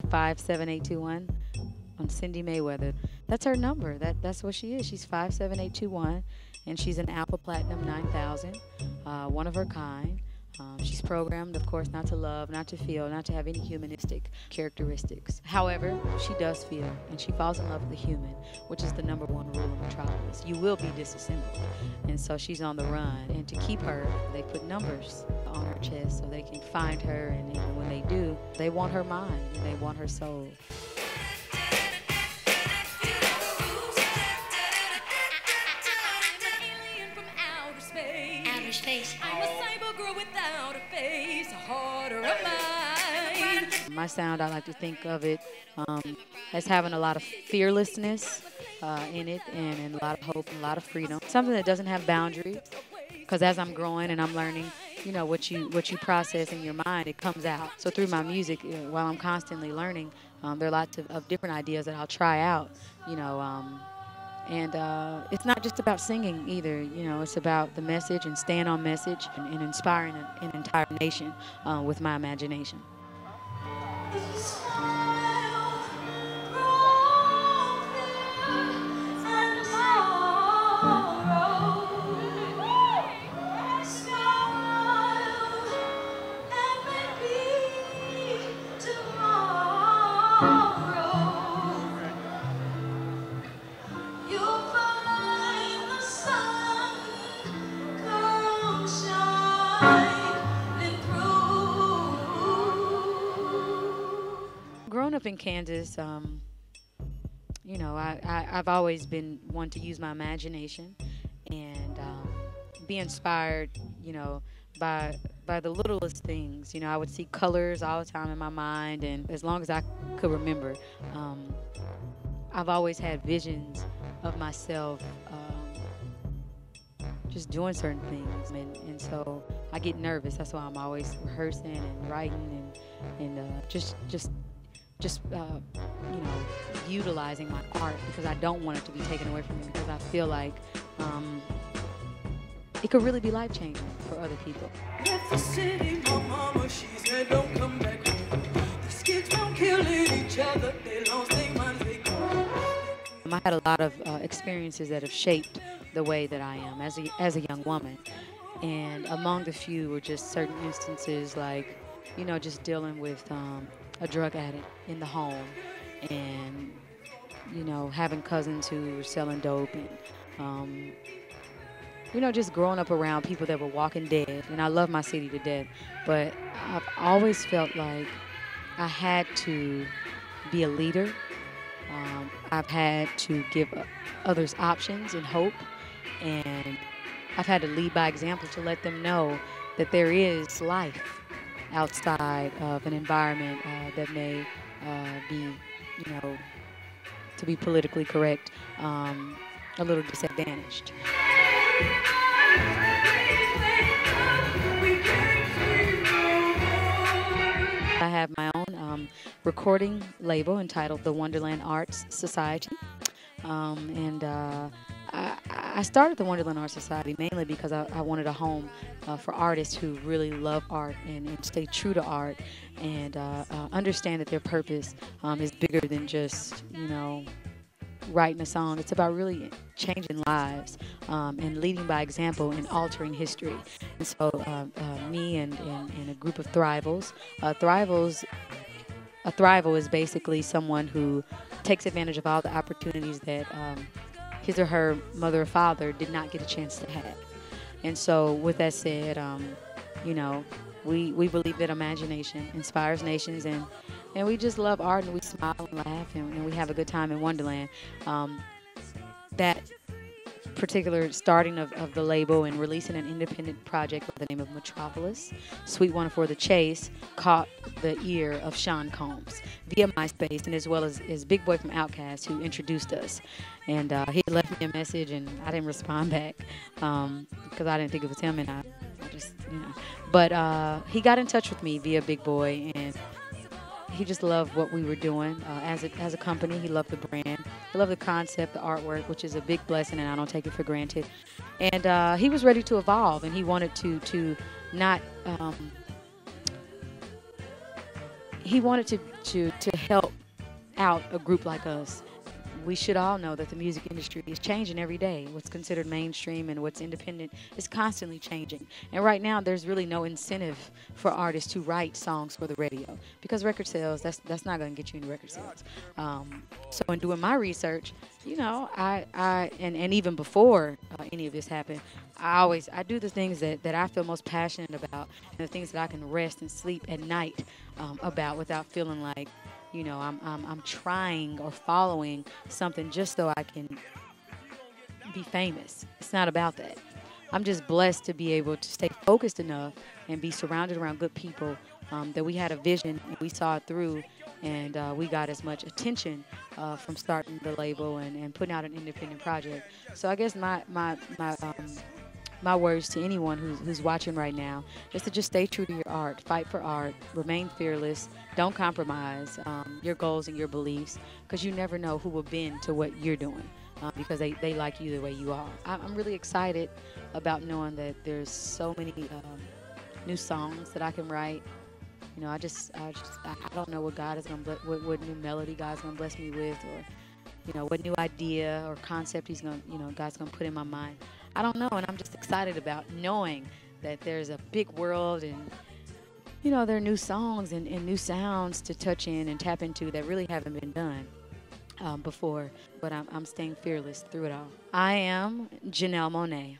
57821 on Cindy Mayweather. That's her number. That's what she is. She's 57821, and she's an Apple Platinum 9000, one of her kind. She's programmed, of course, not to love, not to feel, not to have any humanistic characteristics. However, she does feel, and she falls in love with the human, which is the number one rule in Metropolis. You will be disassembled. And so she's on the run. And to keep her, they put numbers on her chest so they can find her. And when they do, they want her mind, and they want her soul. I'm a cyber girl without a face, a heart or a mind. My sound, I like to think of it as having a lot of fearlessness in it, and a lot of hope and a lot of freedom. Something that doesn't have boundaries, because as I'm growing and I'm learning, what you process in your mind, it comes out. So through my music, while I'm constantly learning, there are lots of different ideas that I'll try out, and it's not just about singing either. It's about the message and staying on message and inspiring an entire nation with my imagination. Growing up in Kansas, I've always been one to use my imagination and be inspired, by the littlest things. I would see colors all the time in my mind, and as long as I could remember, I've always had visions of myself just doing certain things, and so I get nervous. That's why I'm always rehearsing and writing and just utilizing my art, because I don't want it to be taken away from me, because I feel like it could really be life-changing for other people. Left the city, my mama, she said don't come back home. These kids don't killing each other, they lost their minds, they go. I had a lot of experiences that have shaped the way that I am as a young woman, and among the few were just certain instances like, just dealing with a drug addict in the home, and having cousins who were selling dope, and just growing up around people that were walking dead. And I love my city to death, but I've always felt like I had to be a leader. I've had to give others options and hope, and I've had to lead by example to let them know that there is life outside of an environment that may be, to be politically correct, a little disadvantaged. I have my own recording label entitled the Wonderland Arts Society, and I started the Wonderland Art Society mainly because I wanted a home for artists who really love art and stay true to art, and understand that their purpose is bigger than just, writing a song. It's about really changing lives and leading by example and altering history. And so me and a group of Thrivals, a Thrival is basically someone who takes advantage of all the opportunities that his or her mother or father did not get a chance to have. And so with that said, we believe that imagination inspires nations, and we just love art, and we smile and laugh, and we have a good time in Wonderland. That particular starting of the label and releasing an independent project by the name of Metropolis, Sweet One for the Chase, caught the ear of Sean Combs via MySpace, and as well as Big Boy from Outkast, who introduced us. And he left me a message, and I didn't respond back because I didn't think it was him, and I just, But he got in touch with me via Big Boy, and he just loved what we were doing as a company. He loved the brand. He loved the concept, the artwork, which is a big blessing, and I don't take it for granted. And he was ready to evolve, and he wanted to not. he wanted to help out a group like us. We should all know that the music industry is changing every day. What's considered mainstream and what's independent is constantly changing. And right now, there's really no incentive for artists to write songs for the radio because record sales, that's not going to get you any record sales. So in doing my research, you know, and even before any of this happened, I do the things that I feel most passionate about and the things that I can rest and sleep at night about without feeling like, you know, I'm trying or following something just so I can be famous. It's not about that. I'm just blessed to be able to stay focused enough and be surrounded around good people that we had a vision and we saw it through, and we got as much attention from starting the label and putting out an independent project. So I guess my words to anyone who's watching right now is to just stay true to your art, fight for art, remain fearless, don't compromise your goals and your beliefs, because you never know who will bend to what you're doing because they like you the way you are. I'm really excited about knowing that there's so many new songs that I can write. You know, I don't know what God is gonna what new melody God's gonna bless me with, or you know, what new idea or concept God's gonna put in my mind. I don't know, and I'm just excited about knowing that there's a big world and, you know, there are new songs and new sounds to touch in and tap into that really haven't been done before, but I'm staying fearless through it all. I am Janelle Monae.